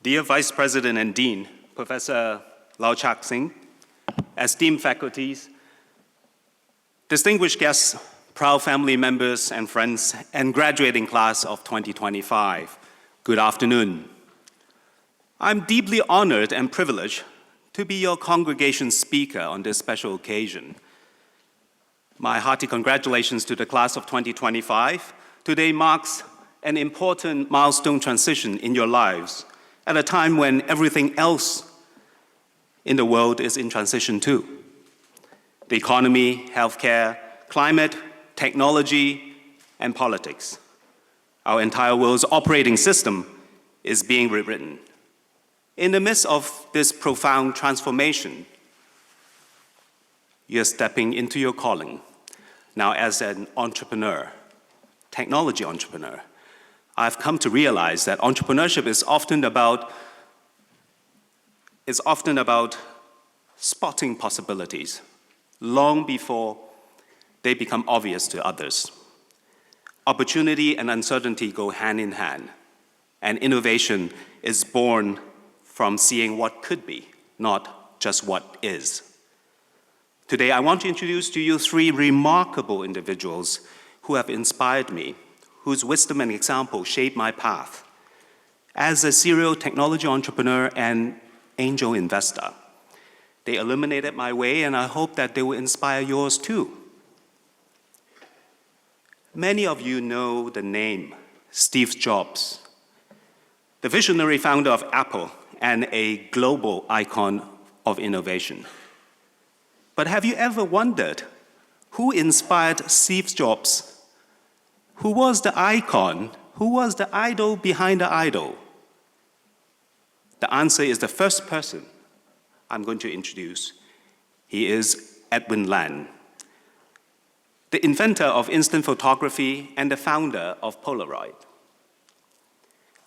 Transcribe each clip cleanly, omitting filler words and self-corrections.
Dear Vice President and Dean, Professor Lau Chak Singh, esteemed faculties, distinguished guests, proud family members and friends, and graduating class of 2025, good afternoon. I'm deeply honored and privileged to be your congregation speaker on this special occasion. My hearty congratulations to the class of 2025. Today marks an important milestone transition in your lives at a time when everything else in the world is in transition too. The economy, healthcare, climate, technology, and politics. Our entire world's operating system is being rewritten. In the midst of this profound transformation, you're stepping into your calling. Now as an entrepreneur, technology entrepreneur, I've come to realize that entrepreneurship is often about spotting possibilities long before they become obvious to others. Opportunity and uncertainty go hand in hand, and innovation is born from seeing what could be, not just what is. Today, I want to introduce to you three remarkable individuals who have inspired me, whose wisdom and example shaped my path as a serial technology entrepreneur and angel investor. They illuminated my way, and I hope that they will inspire yours too. Many of you know the name Steve Jobs, the visionary founder of Apple and a global icon of innovation. But have you ever wondered who inspired Steve Jobs? Who was the icon? Who was the idol behind the idol? The answer is the first person I'm going to introduce. He is Edwin Land, the inventor of instant photography and the founder of Polaroid.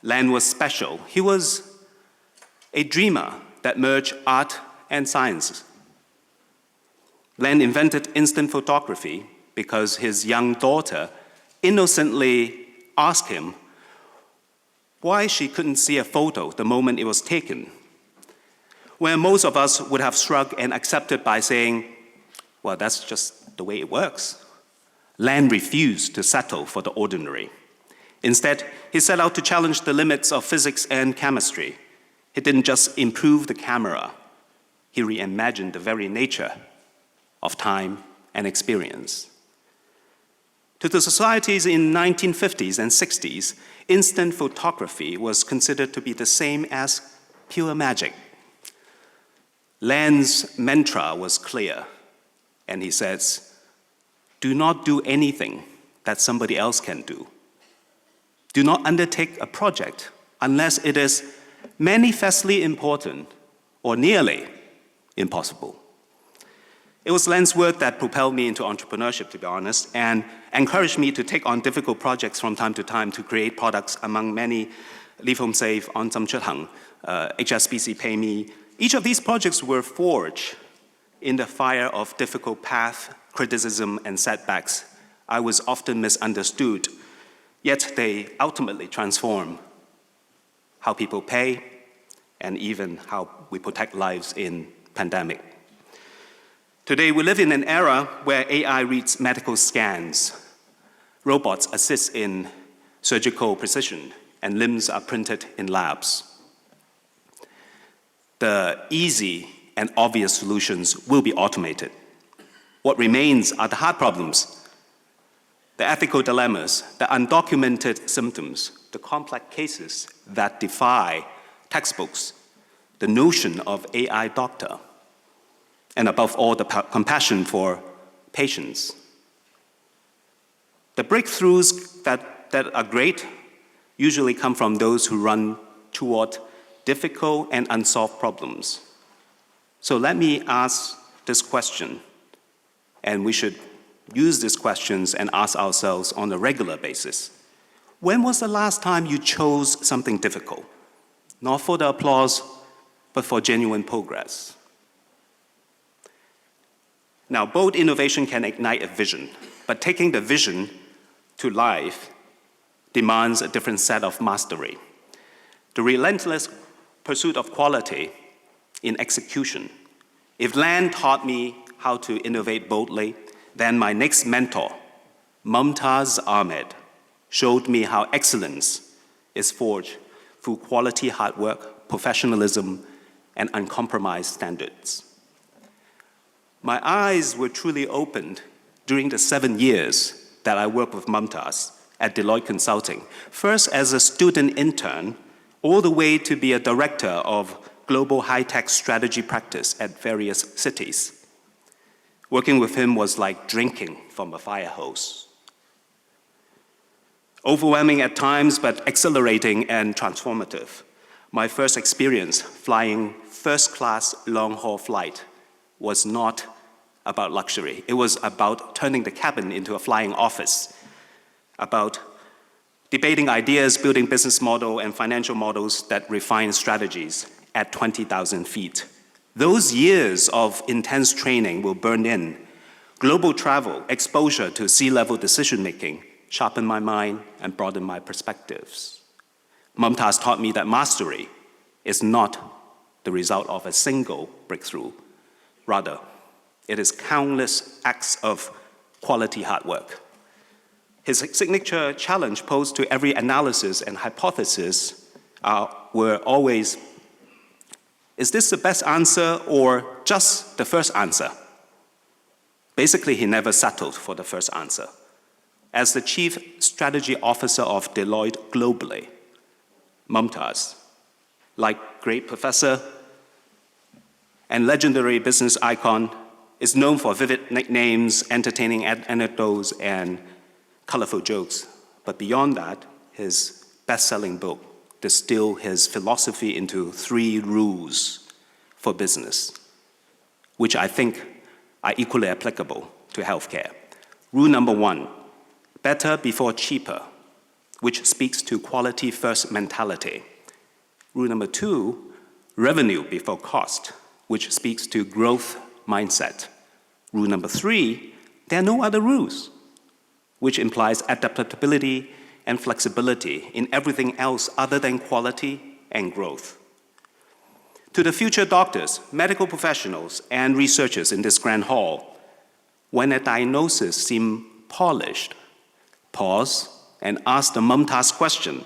Land was special. He was a dreamer that merged art and science. Land invented instant photography because his young daughter innocently asked him why she couldn't see a photo the moment it was taken, where most of us would have shrugged and accepted by saying, well, that's just the way it works. Land refused to settle for the ordinary. Instead, he set out to challenge the limits of physics and chemistry. He didn't just improve the camera, he reimagined the very nature of time and experience. To the societies in 1950s and 60s, instant photography was considered to be the same as pure magic. Land's mantra was clear, and he says, do not do anything that somebody else can do. Do not undertake a project unless it is manifestly important or nearly impossible. It was Land's work that propelled me into entrepreneurship, to be honest, and encouraged me to take on difficult projects from time to create products among many, Leave Home Safe, On Sam Chut Hang, HSBC Pay Me. Each of these projects were forged in the fire of difficult path, criticism, and setbacks. I was often misunderstood, yet they ultimately transform how people pay and even how we protect lives in pandemic. Today, we live in an era where AI reads medical scans, robots assist in surgical precision, and limbs are printed in labs. The easy and obvious solutions will be automated. What remains are the hard problems, the ethical dilemmas, the undocumented symptoms, the complex cases that defy textbooks, the notion of AI doctor, and above all, the compassion for patients. The breakthroughs that are great usually come from those who run toward difficult and unsolved problems. So let me ask this question, and we should use these questions and ask ourselves on a regular basis. When was the last time you chose something difficult? Not for the applause, but for genuine progress. Now, bold innovation can ignite a vision, but taking the vision to life demands a different set of mastery. The relentless pursuit of quality in execution. If Lan taught me how to innovate boldly, then my next mentor, Mumtaz Ahmed, showed me how excellence is forged through quality hard work, professionalism, and uncompromised standards. My eyes were truly opened during the 7 years that I worked with Mumtaz at Deloitte Consulting, first as a student intern, all the way to be a director of global high-tech strategy practice at various cities. Working with him was like drinking from a fire hose. Overwhelming at times, but exhilarating and transformative. My first experience flying first-class long-haul flight was not about luxury. It was about turning the cabin into a flying office, about debating ideas, building business model and financial models that refine strategies at 20,000 feet. Those years of intense training will burn in. Global travel, exposure to C-level decision-making sharpened my mind and broadened my perspectives. Mumtaz taught me that mastery is not the result of a single breakthrough. Rather, it is countless acts of quality hard work. His signature challenge posed to every analysis and hypothesis were always, is this the best answer or just the first answer? Basically, he never settled for the first answer. As the Chief Strategy Officer of Deloitte globally, Mumtaz, like great professor and legendary business icon, is known for vivid nicknames, entertaining anecdotes, and colorful jokes. But beyond that, his best-selling book distilled his philosophy into 3 rules for business, which I think are equally applicable to healthcare. Rule number 1, better before cheaper, which speaks to quality-first mentality. Rule number 2, revenue before cost, which speaks to growth mindset. Rule number 3, there are no other rules, which implies adaptability and flexibility in everything else other than quality and growth. To the future doctors, medical professionals, and researchers in this grand hall, when a diagnosis seems polished, pause and ask the Mumtaz question.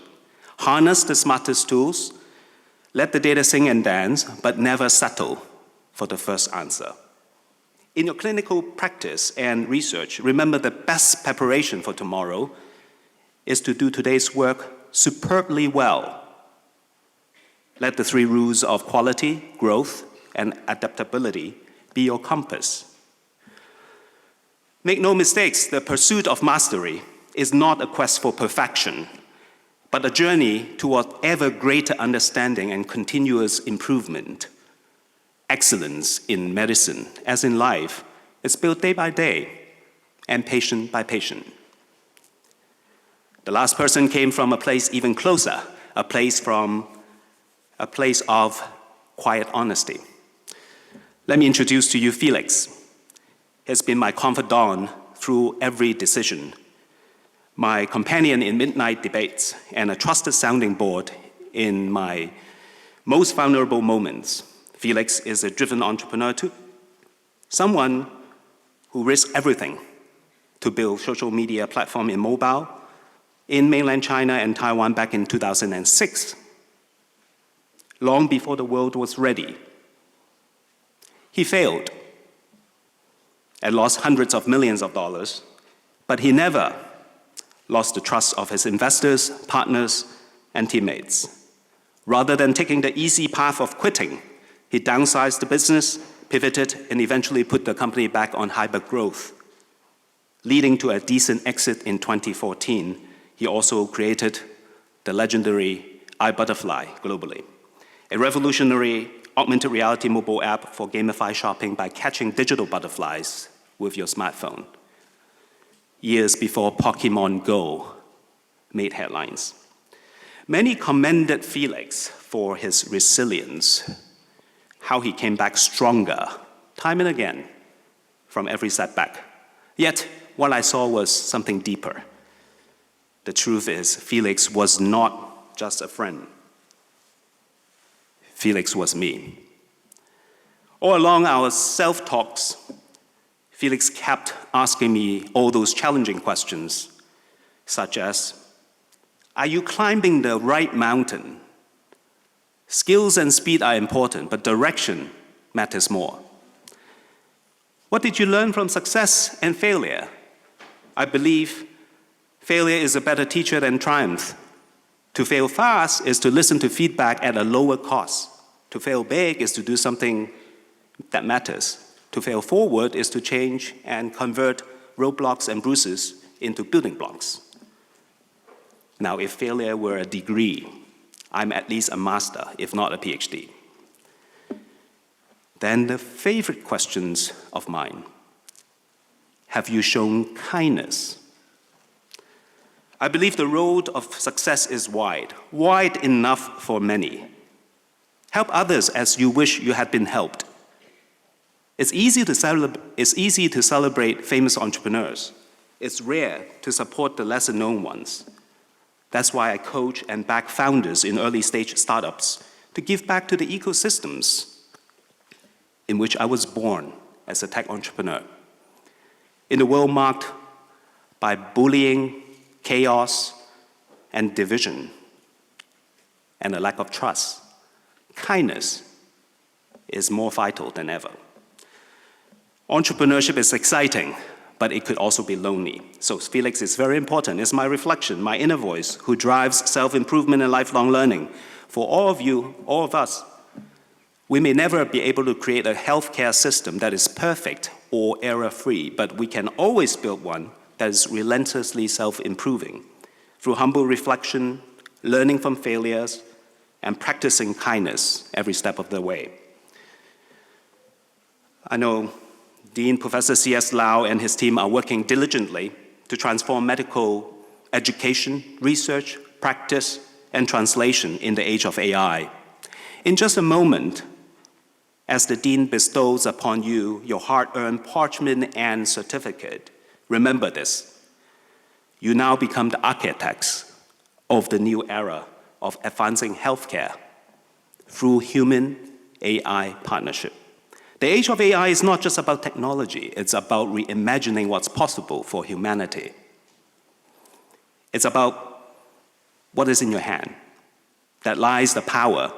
Harness the smartest tools, let the data sing and dance, but never settle for the first answer. In your clinical practice and research, remember the best preparation for tomorrow is to do today's work superbly well. Let the 3 rules of quality, growth, and adaptability be your compass. Make no mistakes, the pursuit of mastery is not a quest for perfection, but a journey toward ever greater understanding and continuous improvement. Excellence in medicine, as in life, is built day by day and patient by patient. The last person came from a place even closer, a place of quiet honesty. Let me introduce to you Felix. He has been my confidant through every decision, my companion in midnight debates, and a trusted sounding board in my most vulnerable moments. Felix is a driven entrepreneur too, someone who risked everything to build social media platform in mobile in mainland China and Taiwan back in 2006, long before the world was ready. He failed and lost hundreds of millions of dollars, but he never lost the trust of his investors, partners, and teammates. Rather than taking the easy path of quitting, he downsized the business, pivoted, and eventually put the company back on hyper-growth, leading to a decent exit in 2014. He also created the legendary iButterfly globally, a revolutionary augmented reality mobile app for gamified shopping by catching digital butterflies with your smartphone, years before Pokemon Go made headlines. Many commended Felix for his resilience, how he came back stronger, time and again, from every setback. Yet, what I saw was something deeper. The truth is, Felix was not just a friend. Felix was me. All along our self-talks, Felix kept asking me all those challenging questions, such as, are you climbing the right mountain? Skills and speed are important, but direction matters more. What did you learn from success and failure? I believe failure is a better teacher than triumph. To fail fast is to listen to feedback at a lower cost. To fail big is to do something that matters. To fail forward is to change and convert roadblocks and bruises into building blocks. Now, if failure were a degree, I'm at least a master, if not a PhD. Then the favorite questions of mine. Have you shown kindness? I believe the road of success is wide enough for many. Help others as you wish you had been helped. It's easy to celebrate famous entrepreneurs. It's rare to support the lesser-known ones. That's why I coach and back founders in early-stage startups to give back to the ecosystems in which I was born as a tech entrepreneur. In a world marked by bullying, chaos, and division, and a lack of trust, kindness is more vital than ever. Entrepreneurship is exciting, but it could also be lonely. So Felix is very important. It's my reflection, my inner voice, who drives self-improvement and lifelong learning. For all of you, all of us, we may never be able to create a healthcare system that is perfect or error-free, but we can always build one that is relentlessly self-improving through humble reflection, learning from failures, and practicing kindness every step of the way. I know Dean Professor C.S. Lau and his team are working diligently to transform medical education, research, practice, and translation in the age of AI. In just a moment, as the Dean bestows upon you your hard-earned parchment and certificate, remember this. You now become the architects of the new era of advancing healthcare through human-AI partnership. The age of AI is not just about technology, it's about reimagining what's possible for humanity. It's about what is in your hand. That lies the power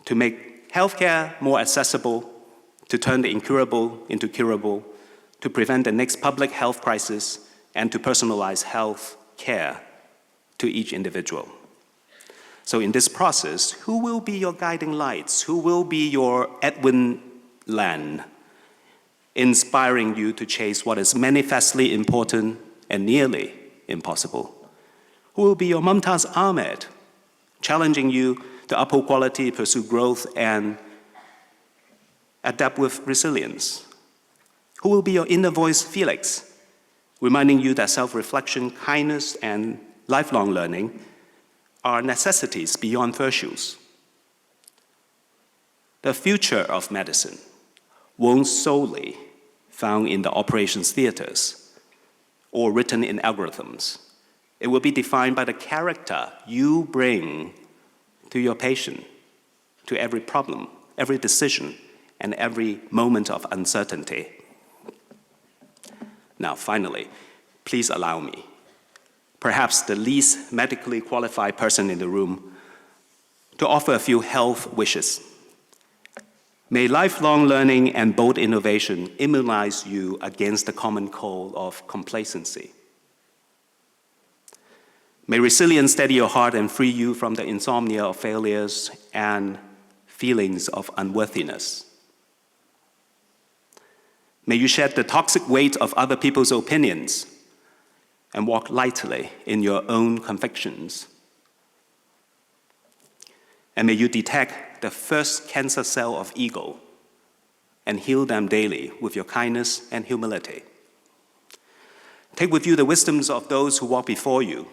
to make healthcare more accessible, to turn the incurable into curable, to prevent the next public health crisis, and to personalize health care to each individual. So in this process, who will be your guiding lights? Who will be your Edwin Land, inspiring you to chase what is manifestly important and nearly impossible? Who will be your Mumtaz Ahmed, challenging you to uphold quality, pursue growth, and adapt with resilience? Who will be your inner voice Felix, reminding you that self-reflection, kindness, and lifelong learning are necessities beyond virtues? The future of medicine won't solely found in the operations theaters or written in algorithms. It will be defined by the character you bring to your patient, to every problem, every decision, and every moment of uncertainty. Now, finally, please allow me, perhaps the least medically qualified person in the room, to offer a few health wishes. May lifelong learning and bold innovation immunize you against the common cold of complacency. May resilience steady your heart and free you from the insomnia of failures and feelings of unworthiness. May you shed the toxic weight of other people's opinions and walk lightly in your own convictions. And may you detect the first cancer cell of ego and heal them daily with your kindness and humility. Take with you the wisdoms of those who walk before you,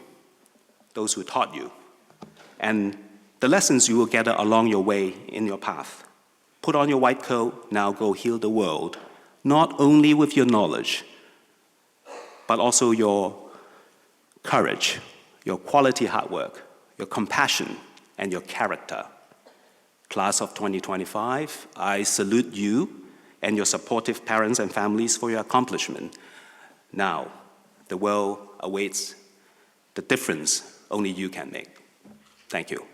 those who taught you, and the lessons you will gather along your way in your path. Put on your white coat, now go heal the world, not only with your knowledge, but also your courage, your quality hard work, your compassion, and your character. Class of 2025, I salute you and your supportive parents and families for your accomplishment. Now, the world awaits the difference only you can make. Thank you.